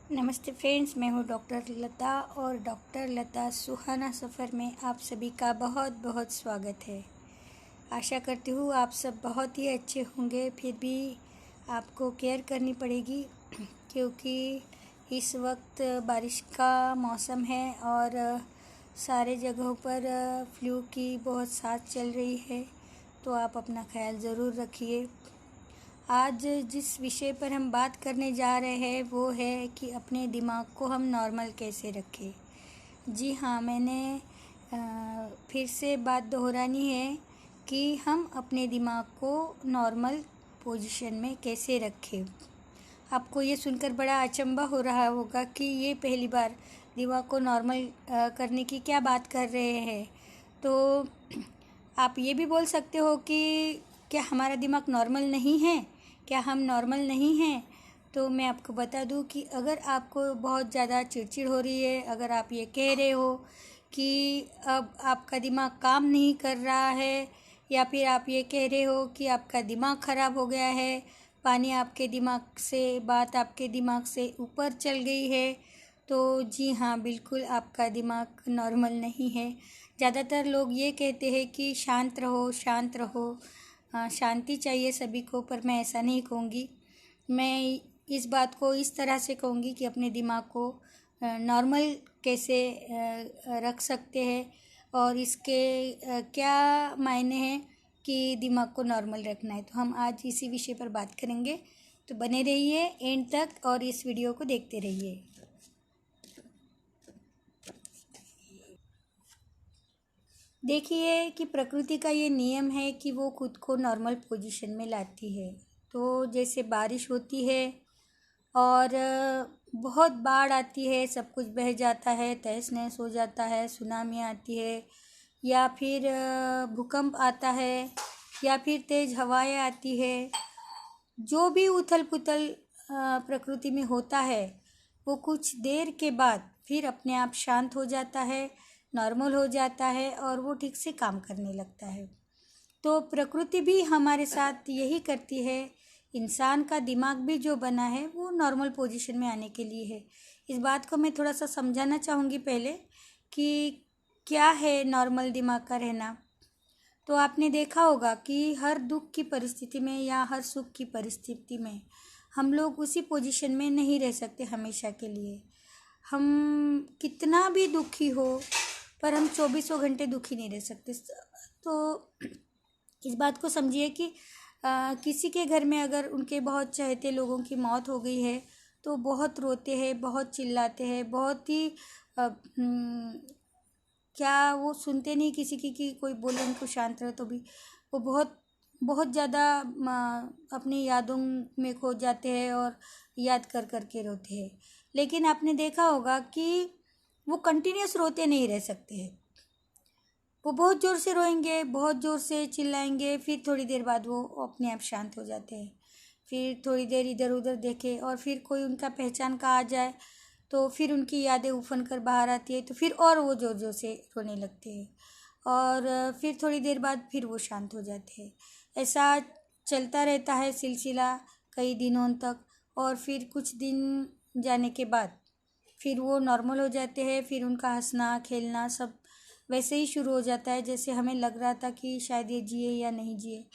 नमस्ते फ्रेंड्स, मैं हूँ डॉक्टर लता और डॉक्टर लता सुहाना सफ़र में आप सभी का बहुत बहुत स्वागत है। आशा करती हूँ आप सब बहुत ही अच्छे होंगे। फिर भी आपको केयर करनी पड़ेगी क्योंकि इस वक्त बारिश का मौसम है और सारे जगहों पर फ्लू की बहुत साथ चल रही है, तो आप अपना ख्याल ज़रूर रखिए। आज जिस विषय पर हम बात करने जा रहे हैं वो है कि अपने दिमाग को हम नॉर्मल कैसे रखें। जी हाँ, मैंने फिर से बात दोहरानी है कि हम अपने दिमाग को नॉर्मल पोजीशन में कैसे रखें। आपको ये सुनकर बड़ा अचंभा हो रहा होगा कि ये पहली बार दिमाग को नॉर्मल करने की क्या बात कर रहे हैं। तो आप ये भी बोल सकते हो कि क्या हमारा दिमाग नॉर्मल नहीं है, क्या हम नॉर्मल नहीं हैं। तो मैं आपको बता दूं कि अगर आपको बहुत ज़्यादा चिड़चिड़ हो रही है, अगर आप ये कह रहे हो कि अब आपका दिमाग काम नहीं कर रहा है, या फिर आप ये कह रहे हो कि आपका दिमाग ख़राब हो गया है, पानी आपके दिमाग से, बात आपके दिमाग से ऊपर चल गई है, तो जी हाँ, बिल्कुल आपका दिमाग नॉर्मल नहीं है। ज़्यादातर लोग ये कहते हैं कि शांत रहो, शांत रहो। शांति चाहिए सभी को, पर मैं ऐसा नहीं कहूँगी। मैं इस बात को इस तरह से कहूँगी कि अपने दिमाग को नॉर्मल कैसे रख सकते हैं और इसके क्या मायने हैं कि दिमाग को नॉर्मल रखना है। तो हम आज इसी विषय पर बात करेंगे, तो बने रहिए एंड तक और इस वीडियो को देखते रहिए। देखिए कि प्रकृति का ये नियम है कि वो खुद को नॉर्मल पोजीशन में लाती है। तो जैसे बारिश होती है और बहुत बाढ़ आती है, सब कुछ बह जाता है, तहस नहस हो जाता है, सुनामी आती है, या फिर भूकंप आता है, या फिर तेज़ हवाएं आती है। जो भी उथल पुथल प्रकृति में होता है वो कुछ देर के बाद फिर अपने आप शांत हो जाता है, नॉर्मल हो जाता है और वो ठीक से काम करने लगता है। तो प्रकृति भी हमारे साथ यही करती है। इंसान का दिमाग भी जो बना है वो नॉर्मल पोजीशन में आने के लिए है। इस बात को मैं थोड़ा सा समझाना चाहूँगी पहले कि क्या है नॉर्मल दिमाग का रहना। तो आपने देखा होगा कि हर दुख की परिस्थिति में या हर सुख की परिस्थिति में हम लोग उसी पोजीशन में नहीं रह सकते हमेशा के लिए। हम कितना भी दुखी हो, पर हम 24 घंटे दुखी नहीं रह सकते। तो इस बात को समझिए कि किसी के घर में अगर उनके बहुत चाहते लोगों की मौत हो गई है तो बहुत रोते हैं, बहुत चिल्लाते हैं, बहुत ही क्या वो सुनते नहीं किसी की कि कोई बोले उनको शांत रहे, तो भी वो बहुत बहुत ज़्यादा अपनी यादों में खो जाते हैं और याद कर कर के रोते हैं। लेकिन आपने देखा होगा कि वो कंटिन्यूस रोते नहीं रह सकते हैं। वो बहुत ज़ोर से रोएंगे, बहुत ज़ोर से चिल्लाएंगे, फिर थोड़ी देर बाद वो अपने आप शांत हो जाते हैं। फिर थोड़ी देर इधर उधर देखे और फिर कोई उनका पहचान का आ जाए तो फिर उनकी यादें उफन कर बाहर आती है, तो फिर और वो ज़ोर ज़ोर से रोने लगते हैं और फिर थोड़ी देर बाद फिर वो शांत हो जाते हैं। ऐसा चलता रहता है सिलसिला कई दिनों तक, और फिर कुछ दिन जाने के बाद फिर वो नॉर्मल हो जाते हैं। फिर उनका हंसना खेलना सब वैसे ही शुरू हो जाता है जैसे हमें लग रहा था कि शायद ये जिए या नहीं जिए।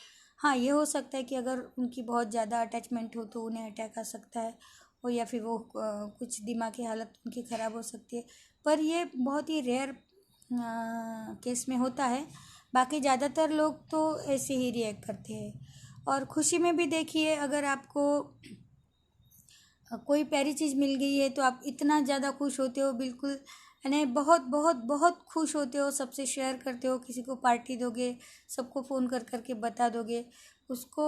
हाँ, ये हो सकता है कि अगर उनकी बहुत ज़्यादा अटैचमेंट हो तो उन्हें अटैक आ सकता है, और या फिर वो कुछ दिमागी हालत उनकी ख़राब हो सकती है, पर ये बहुत ही रेयर केस में होता है। बाकी ज़्यादातर लोग तो ऐसे ही रिएक्ट करते हैं। और खुशी में भी देखिए, अगर आपको कोई प्यारी चीज़ मिल गई है तो आप इतना ज़्यादा खुश होते हो, बिल्कुल यानी बहुत बहुत बहुत खुश होते हो, सबसे शेयर करते हो, किसी को पार्टी दोगे, सबको फ़ोन कर कर के बता दोगे उसको।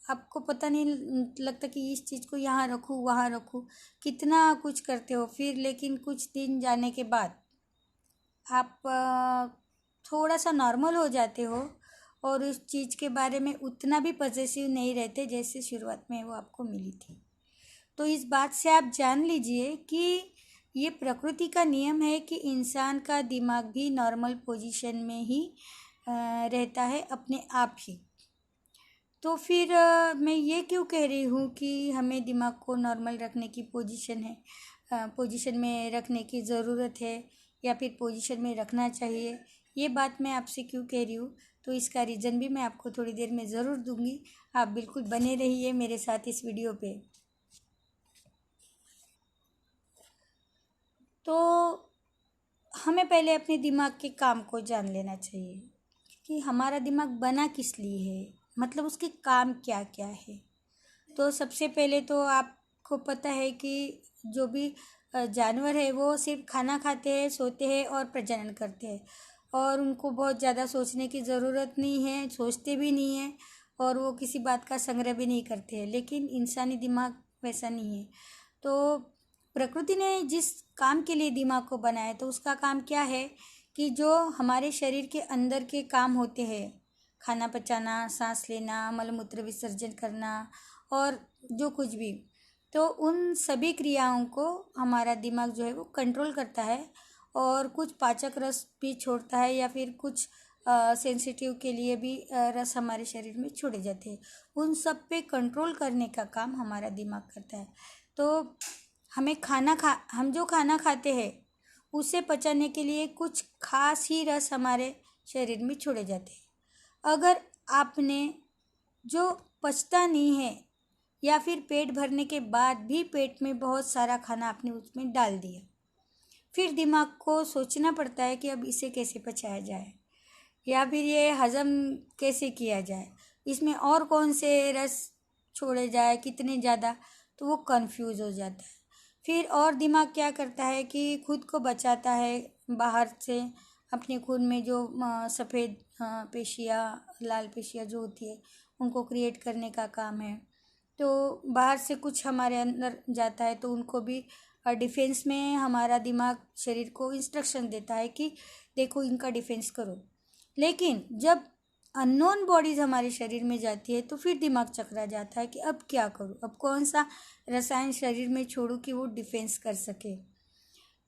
आपको पता नहीं लगता कि इस चीज़ को यहाँ रखूँ वहाँ रखूँ, कितना कुछ करते हो। फिर लेकिन कुछ दिन जाने के बाद आप थोड़ा सा नॉर्मल हो जाते हो और उस चीज़ के बारे में उतना भी पॉसेसिव नहीं रहते जैसे शुरुआत में वो आपको मिली थी। तो इस बात से आप जान लीजिए कि ये प्रकृति का नियम है कि इंसान का दिमाग भी नॉर्मल पोजीशन में ही रहता है अपने आप ही। तो फिर मैं ये क्यों कह रही हूँ कि हमें दिमाग को नॉर्मल रखने की पोजीशन में रखने की ज़रूरत है या फिर पोजीशन में रखना चाहिए, ये बात मैं आपसे क्यों कह रही हूँ, तो इसका रीज़न भी मैं आपको थोड़ी देर में ज़रूर दूंगी। आप बिल्कुल बने रहिए मेरे साथ इस वीडियो पे। तो हमें पहले अपने दिमाग के काम को जान लेना चाहिए कि हमारा दिमाग बना किस लिए है, मतलब उसके काम क्या क्या है। तो सबसे पहले तो आपको पता है कि जो भी जानवर है वो सिर्फ खाना खाते हैं, सोते हैं और प्रजनन करते हैं, और उनको बहुत ज़्यादा सोचने की ज़रूरत नहीं है, सोचते भी नहीं है, और वो किसी बात का संग्रह भी नहीं करते हैं। लेकिन इंसानी दिमाग वैसा नहीं है। तो प्रकृति ने जिस काम के लिए दिमाग को बनाया, तो उसका काम क्या है कि जो हमारे शरीर के अंदर के काम होते हैं, खाना पचाना, सांस लेना, मलमूत्र विसर्जन करना और जो कुछ भी, तो उन सभी क्रियाओं को हमारा दिमाग जो है वो कंट्रोल करता है, और कुछ पाचक रस भी छोड़ता है, या फिर कुछ सेंसिटिव के लिए भी रस हमारे शरीर में छोड़े जाते हैं। उन सब पे कंट्रोल करने का काम हमारा दिमाग करता है। तो हम जो खाना खाते हैं उसे पचाने के लिए कुछ खास ही रस हमारे शरीर में छोड़े जाते हैं। अगर आपने जो पचता नहीं है, या फिर पेट भरने के बाद भी पेट में बहुत सारा खाना आपने उसमें डाल दिया, फिर दिमाग को सोचना पड़ता है कि अब इसे कैसे पचाया जाए, या फिर ये हज़म कैसे किया जाए, इसमें और कौन से रस छोड़े जाए, कितने ज़्यादा, तो वो कंफ्यूज हो जाता है। फिर और दिमाग क्या करता है कि खुद को बचाता है बाहर से। अपने खून में जो सफ़ेद पेशियाँ, लाल पेशियाँ जो होती है, उनको क्रिएट करने का काम है। तो बाहर से कुछ हमारे अंदर जाता है तो उनको भी डिफेंस में हमारा दिमाग शरीर को इंस्ट्रक्शन देता है कि देखो इनका डिफेंस करो। लेकिन जब अननोन बॉडीज़ हमारे शरीर में जाती है तो फिर दिमाग चकरा जाता है कि अब क्या करूँ, अब कौन सा रसायन शरीर में छोड़ूँ कि वो डिफेंस कर सके।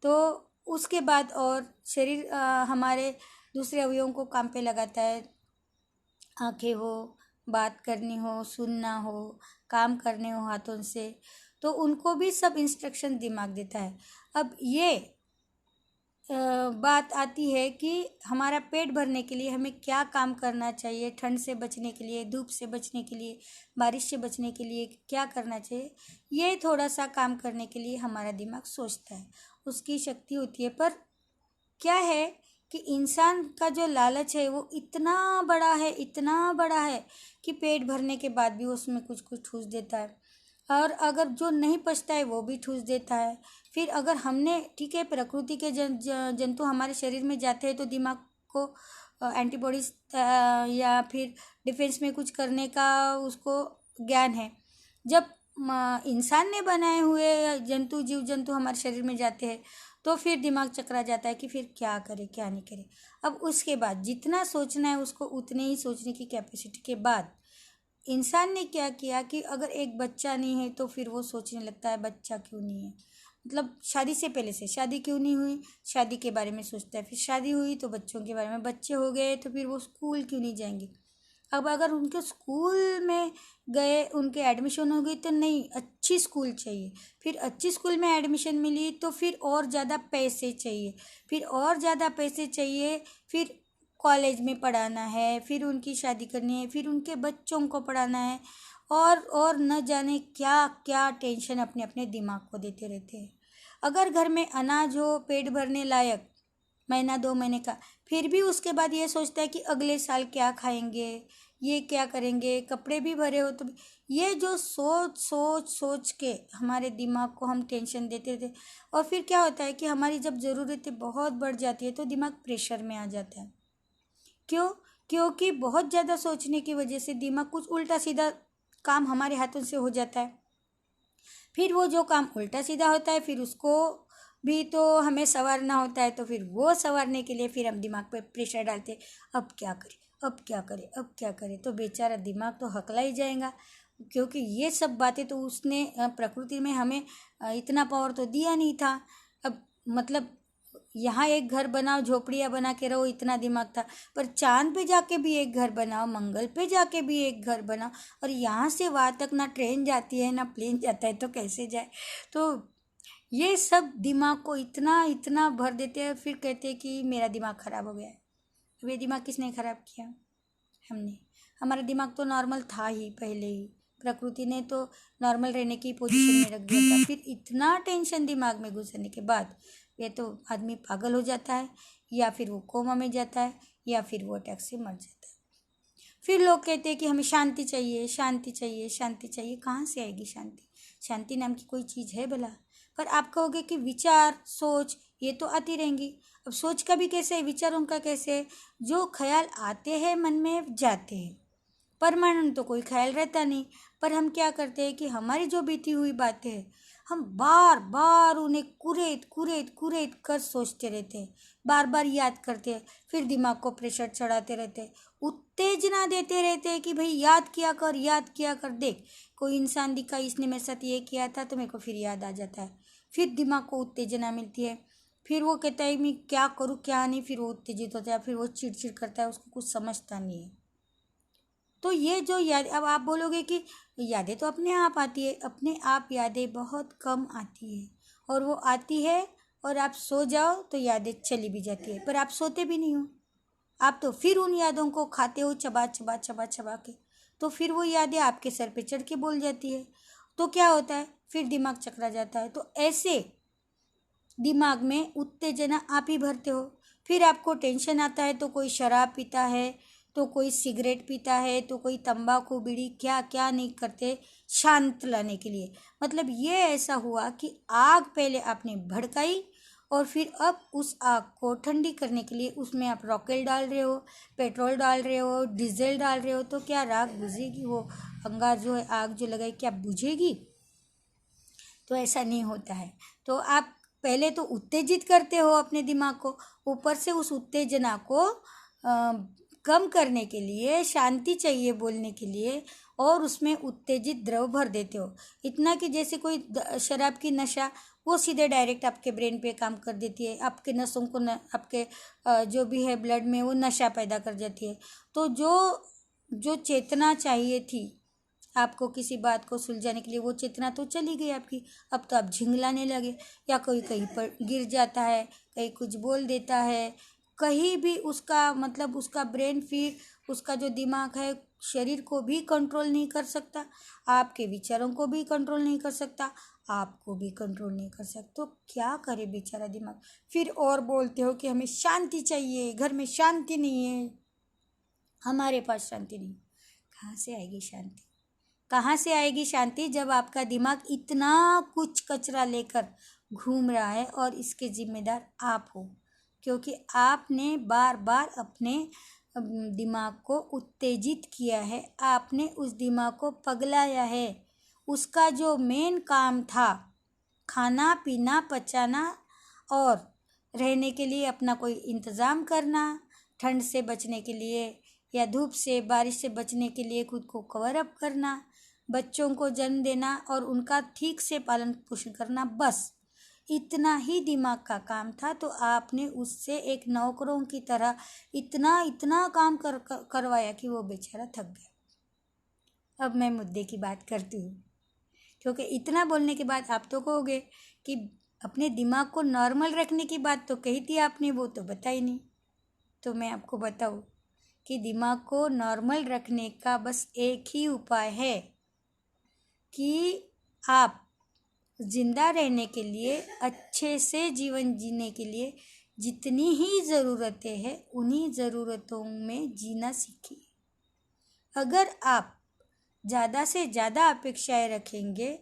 तो उसके बाद और शरीर हमारे दूसरे अवयवों को काम पे लगाता है। आँखें हो, बात करनी हो, सुनना हो, काम करने हो हाथों से, तो उनको भी सब इंस्ट्रक्शन दिमाग देता है। अब ये बात आती है कि हमारा पेट भरने के लिए हमें क्या काम करना चाहिए, ठंड से बचने के लिए, धूप से बचने के लिए, बारिश से बचने के लिए क्या करना चाहिए, ये थोड़ा सा काम करने के लिए हमारा दिमाग सोचता है, उसकी शक्ति होती है। पर क्या है कि इंसान का जो लालच है वो इतना बड़ा है कि पेट भरने के बाद भी उसमें कुछ कुछ ठूस देता है, और अगर जो नहीं पचता है वो भी ठूस देता है। फिर अगर हमने, ठीक है, प्रकृति के जंतु हमारे शरीर में जाते हैं तो दिमाग को एंटीबॉडीज या फिर डिफेंस में कुछ करने का उसको ज्ञान है। जब इंसान ने बनाए हुए जीव जंतु हमारे शरीर में जाते हैं तो फिर दिमाग चकरा जाता है कि फिर क्या करे क्या नहीं करे। अब उसके बाद जितना सोचना है उसको उतने ही सोचने की कैपेसिटी के बाद इंसान ने क्या किया कि अगर एक बच्चा नहीं है तो फिर वो सोचने लगता है बच्चा क्यों नहीं है, मतलब शादी से पहले से शादी क्यों नहीं हुई, शादी के बारे में सोचता है। फिर शादी हुई तो बच्चों के बारे में, बच्चे हो गए तो फिर वो स्कूल क्यों नहीं जाएंगे। अब अगर उनके स्कूल में गए, उनके एडमिशन हो गई तो नहीं, अच्छी स्कूल चाहिए। फिर अच्छी स्कूल में एडमिशन मिली तो फिर और ज़्यादा पैसे चाहिए, फिर और ज़्यादा पैसे चाहिए, फिर कॉलेज में पढ़ाना है, फिर उनकी शादी करनी है, फिर उनके बच्चों को पढ़ाना है, और न जाने क्या क्या टेंशन अपने अपने दिमाग को देते रहते हैं। अगर घर में अनाज हो पेट भरने लायक, महीना 2 महीने का, फिर भी उसके बाद ये सोचता है कि अगले साल क्या खाएंगे, ये क्या करेंगे, कपड़े भी भरे हो तो भी। ये जो सोच सोच सोच के हमारे दिमाग को हम टेंशन देते थे, और फिर क्या होता है कि हमारी जब ज़रूरतें बहुत बढ़ जाती है तो दिमाग प्रेशर में आ जाता है। क्यों? क्योंकि बहुत ज़्यादा सोचने की वजह से दिमाग कुछ उल्टा सीधा काम हमारे हाथों से हो जाता है। फिर वो जो काम उल्टा सीधा होता है फिर उसको भी तो हमें संवारना होता है, तो फिर वो संवारने के लिए फिर हम दिमाग पे प्रेशर डालते हैं, अब क्या करें, अब क्या करें, अब क्या करें। तो बेचारा दिमाग तो हकला ही जाएगा, क्योंकि ये सब बातें तो उसने प्रकृति में हमें इतना पावर तो दिया नहीं था। अब मतलब यहाँ एक घर बनाओ, झोपड़ियाँ बना के रहो, इतना दिमाग था। पर चांद पे जाके भी एक घर बनाओ, मंगल पे जाके भी एक घर बनाओ, और यहाँ से वहाँ तक ना ट्रेन जाती है ना प्लेन जाता है, तो कैसे जाए। तो ये सब दिमाग को इतना इतना भर देते हैं, फिर कहते हैं कि मेरा दिमाग ख़राब हो गया है। अब ये दिमाग किसने ख़राब किया? हमने। हमारा दिमाग तो नॉर्मल था ही पहले ही, प्रकृति ने तो नॉर्मल रहने की पोजीशन में रख दिया था। फिर इतना टेंशन दिमाग में घुसने के बाद ये तो आदमी पागल हो जाता है, या फिर वो कोमा में जाता है, या फिर वो अटैक से मर जाता है। फिर लोग कहते हैं कि हमें शांति चाहिए, शांति चाहिए, शांति चाहिए। कहाँ से आएगी शांति? शांति नाम की कोई चीज़ है भला? पर आप कहोगे कि विचार, सोच, ये तो आती रहेंगी। अब सोच का भी कैसे है, विचारों का कैसे है? जो ख्याल आते हैं मन में जाते हैं, परमानेंट तो कोई ख्याल रहता नहीं। पर हम क्या करते हैं कि हमारी जो बीती हुई बातें हैं, हम बार बार उन्हें कुरेद कुरेद कुरेद कर सोचते रहते हैं, बार बार याद करते हैं, फिर दिमाग को प्रेशर चढ़ाते रहते हैं, उत्तेजना देते रहते हैं कि भाई याद किया कर, याद किया कर। देख, कोई इंसान दिखा, इसने मेरे साथ ये किया था, तो मेरे को फिर याद आ जाता है, फिर दिमाग को उत्तेजना मिलती है, फिर वो कहता है मैं क्या करूँ क्या नहीं, फिर वो उत्तेजित होता है, फिर वो चिड़चिड़ करता है, उसको कुछ समझता नहीं है। तो ये जो याद, अब आप बोलोगे कि यादें तो अपने आप आती है, अपने आप यादें बहुत कम आती है, और वो आती है और आप सो जाओ तो यादें चली भी जाती है, पर आप सोते भी नहीं हो। आप तो फिर उन यादों को खाते हो चबा चबा चबा चबा के, तो फिर वो यादें आपके सर पे चढ़ के बोल जाती है। तो क्या होता है, फिर दिमाग चकरा जाता है। तो ऐसे दिमाग में उत्तेजना आप ही भरते हो। फिर आपको टेंशन आता है तो कोई शराब पीता है, तो कोई सिगरेट पीता है, तो कोई तंबाकू बीड़ी क्या क्या नहीं करते शांत लाने के लिए। मतलब ये ऐसा हुआ कि आग पहले आपने भड़काई, और फिर अब उस आग को ठंडी करने के लिए उसमें आप रॉकेल डाल रहे हो, पेट्रोल डाल रहे हो, डीजल डाल रहे हो, तो क्या राख बुझेगी? वो अंगार जो है, आग जो लगाई, क्या बुझेगी? तो ऐसा नहीं होता है। तो आप पहले तो उत्तेजित करते हो अपने दिमाग को, ऊपर से उस उत्तेजना को कम करने के लिए शांति चाहिए बोलने के लिए, और उसमें उत्तेजित द्रव भर देते हो, इतना कि जैसे कोई शराब की नशा, वो सीधे डायरेक्ट आपके ब्रेन पे काम कर देती है, आपके नसों को आपके जो भी है ब्लड में वो नशा पैदा कर जाती है। तो जो जो चेतना चाहिए थी आपको किसी बात को सुलझाने के लिए, वो चेतना तो चली गई आपकी। अब तो आप झिंगलाने लगे, या कोई कहीं पर गिर जाता है, कहीं कुछ बोल देता है, कहीं भी उसका मतलब उसका ब्रेन फिर उसका जो दिमाग है शरीर को भी कंट्रोल नहीं कर सकता, आपके विचारों को भी कंट्रोल नहीं कर सकता, आपको भी कंट्रोल नहीं कर सकता। तो क्या करे बेचारा दिमाग। फिर और बोलते हो कि हमें शांति चाहिए, घर में शांति नहीं है, हमारे पास शांति नहीं। कहाँ से आएगी शांति? कहाँ से आएगी शांति जब आपका दिमाग इतना कुछ कचरा लेकर घूम रहा है, और इसके जिम्मेदार आप हो, क्योंकि आपने बार बार अपने दिमाग को उत्तेजित किया है, आपने उस दिमाग को पगलाया है। उसका जो मेन काम था खाना पीना पचाना और रहने के लिए अपना कोई इंतज़ाम करना, ठंड से बचने के लिए या धूप से बारिश से बचने के लिए खुद को कवर अप करना, बच्चों को जन्म देना और उनका ठीक से पालन पोषण करना, बस इतना ही दिमाग का काम था। तो आपने उससे एक नौकरों की तरह इतना इतना काम करवाया कि वो बेचारा थक गया। अब मैं मुद्दे की बात करती हूँ, क्योंकि इतना बोलने के बाद आप तो कहोगे कि अपने दिमाग को नॉर्मल रखने की बात तो कही थी आपने, वो तो बताई नहीं। तो मैं आपको बताऊँ कि दिमाग को नॉर्मल रखने का बस एक ही उपाय है कि आप जिंदा रहने के लिए, अच्छे से जीवन जीने के लिए जितनी ही ज़रूरतें हैं उन्हीं ज़रूरतों में जीना सीखिए। अगर आप ज़्यादा से ज़्यादा अपेक्षाएं रखेंगे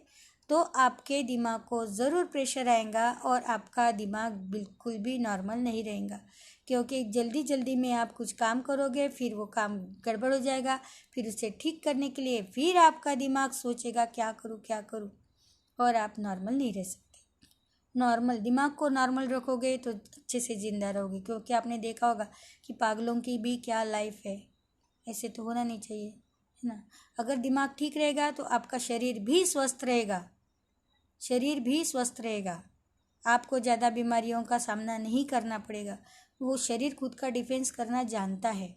तो आपके दिमाग को ज़रूर प्रेशर आएगा, और आपका दिमाग बिल्कुल भी नॉर्मल नहीं रहेगा, क्योंकि जल्दी जल्दी में आप कुछ काम करोगे, फिर वो काम गड़बड़ हो जाएगा, फिर उसे ठीक करने के लिए फिर आपका दिमाग सोचेगा क्या करूँ क्या करूँ, और आप नॉर्मल नहीं रह सकते। नॉर्मल दिमाग को नॉर्मल रखोगे तो अच्छे से ज़िंदा रहोगे, क्योंकि आपने देखा होगा कि पागलों की भी क्या लाइफ है। ऐसे तो होना नहीं चाहिए, है ना। अगर दिमाग ठीक रहेगा तो आपका शरीर भी स्वस्थ रहेगा, शरीर भी स्वस्थ रहेगा। आपको ज़्यादा बीमारियों का सामना नहीं करना पड़ेगा। वो शरीर खुद का डिफेंस करना जानता है।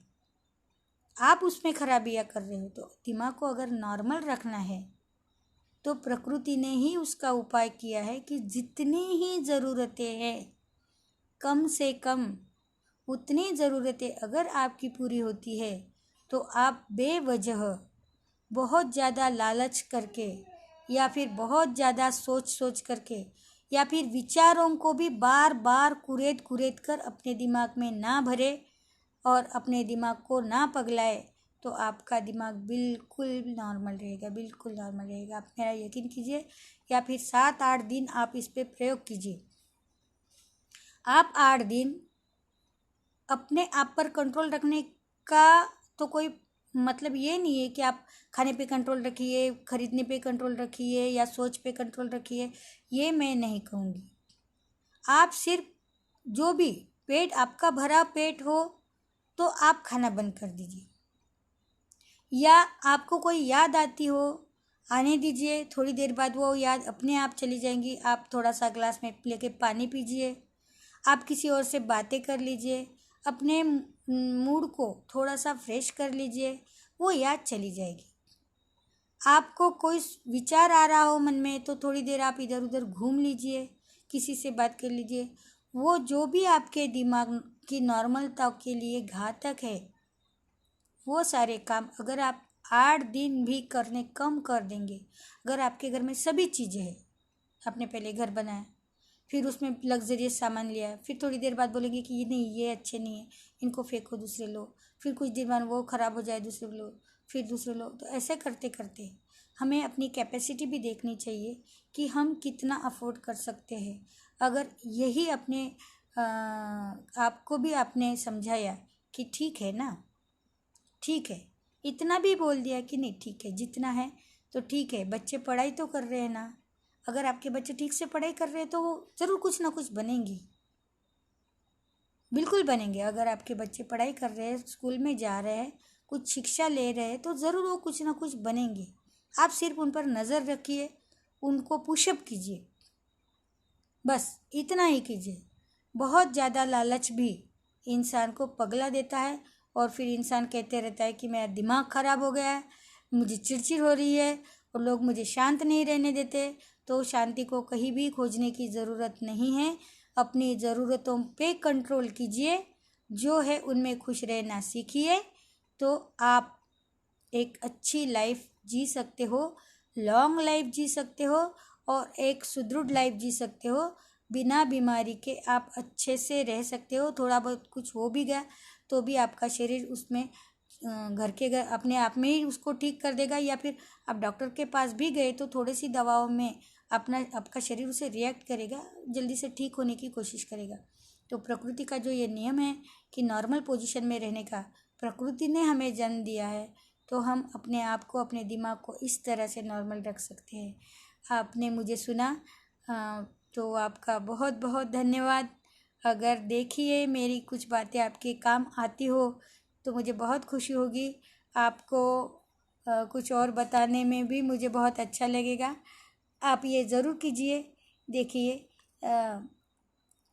आप उसमें खराबियाँ कर रहे हो, तो दिमाग को अगर नॉर्मल रखना है तो प्रकृति ने ही उसका उपाय किया है कि जितनी ही ज़रूरतें हैं, कम से कम उतनी ज़रूरतें अगर आपकी पूरी होती है तो आप बेवजह बहुत ज़्यादा लालच करके या फिर बहुत ज़्यादा सोच करके या फिर विचारों को भी बार बार कुरेद कर अपने दिमाग में ना भरे और अपने दिमाग को ना पगलाए, तो आपका दिमाग बिल्कुल नॉर्मल रहेगा, बिल्कुल नॉर्मल रहेगा। आप मेरा यकीन कीजिए या फिर 7-8 दिन आप इस पर प्रयोग कीजिए। आप 8 दिन अपने आप पर कंट्रोल रखने का तो कोई मतलब ये नहीं है कि आप खाने पे कंट्रोल रखिए, खरीदने पे कंट्रोल रखिए या सोच पे कंट्रोल रखिए, ये मैं नहीं कहूँगी। आप सिर्फ जो भी पेट आपका भरा पेट हो तो आप खाना बंद कर दीजिए, या आपको कोई याद आती हो आने दीजिए, थोड़ी देर बाद वो याद अपने आप चली जाएंगी। आप थोड़ा सा ग्लास में लेके पानी पीजिए, आप किसी और से बातें कर लीजिए, अपने मूड को थोड़ा सा फ्रेश कर लीजिए, वो याद चली जाएगी। आपको कोई विचार आ रहा हो मन में तो थोड़ी देर आप इधर उधर घूम लीजिए, किसी से बात कर लीजिए। वो जो भी आपके दिमाग की नॉर्मलता के लिए घातक है, वो सारे काम अगर आप 8 दिन भी करने कम कर देंगे, अगर आपके घर में सभी चीज़ें हैं, आपने पहले घर बनाया, फिर उसमें लग्जरियस सामान लिया, फिर थोड़ी देर बाद बोलेंगे कि ये नहीं, ये अच्छे नहीं है, इनको फेंको, दूसरे लो, फिर कुछ दिन बाद वो ख़राब हो जाए, दूसरे लो, फिर दूसरे लो। तो ऐसे करते करते हमें अपनी कैपेसिटी भी देखनी चाहिए कि हम कितना अफोर्ड कर सकते हैं। अगर यही अपने आपको भी आपने समझाया कि ठीक है ना, ठीक है, इतना भी बोल दिया कि नहीं ठीक है, जितना है तो ठीक है, बच्चे पढ़ाई तो कर रहे हैं ना। अगर आपके बच्चे ठीक से पढ़ाई कर रहे हैं तो वो ज़रूर कुछ ना कुछ बनेंगे, बिल्कुल बनेंगे। अगर आपके बच्चे पढ़ाई कर रहे हैं, स्कूल में जा रहे हैं, कुछ शिक्षा ले रहे हैं, तो ज़रूर वो कुछ ना कुछ बनेंगे। आप सिर्फ उन पर नज़र रखिए, उनको पुशअप कीजिए, बस इतना ही कीजिए। बहुत ज़्यादा लालच भी इंसान को पगला देता है और फिर इंसान कहते रहता है कि मेरा दिमाग ख़राब हो गया है, मुझे चिड़चिड़ हो रही है और लोग मुझे शांत नहीं रहने देते। तो शांति को कहीं भी खोजने की ज़रूरत नहीं है। अपनी ज़रूरतों पे कंट्रोल कीजिए, जो है उनमें खुश रहना सीखिए, तो आप एक अच्छी लाइफ जी सकते हो, लॉन्ग लाइफ जी सकते हो और एक सुदृढ़ लाइफ जी सकते हो। बिना बीमारी के आप अच्छे से रह सकते हो। थोड़ा बहुत कुछ हो भी गया तो भी आपका शरीर उसमें घर के घर अपने आप में ही उसको ठीक कर देगा, या फिर आप डॉक्टर के पास भी गए तो थोड़ी सी दवाओं में आपका शरीर उसे रिएक्ट करेगा, जल्दी से ठीक होने की कोशिश करेगा। तो प्रकृति का जो ये नियम है कि नॉर्मल पोजीशन में रहने का, प्रकृति ने हमें जन्म दिया है, तो हम अपने आप को, अपने दिमाग को इस तरह से नॉर्मल रख सकते हैं। आपने मुझे सुना, तो आपका बहुत बहुत धन्यवाद। अगर देखिए मेरी कुछ बातें आपके काम आती हो तो मुझे बहुत खुशी होगी। आपको कुछ और बताने में भी मुझे बहुत अच्छा लगेगा। आप ये ज़रूर कीजिए, देखिए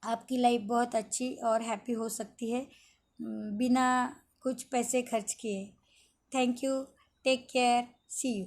आपकी लाइफ बहुत अच्छी और हैप्पी हो सकती है बिना कुछ पैसे खर्च किए। Thank you, take care, see you.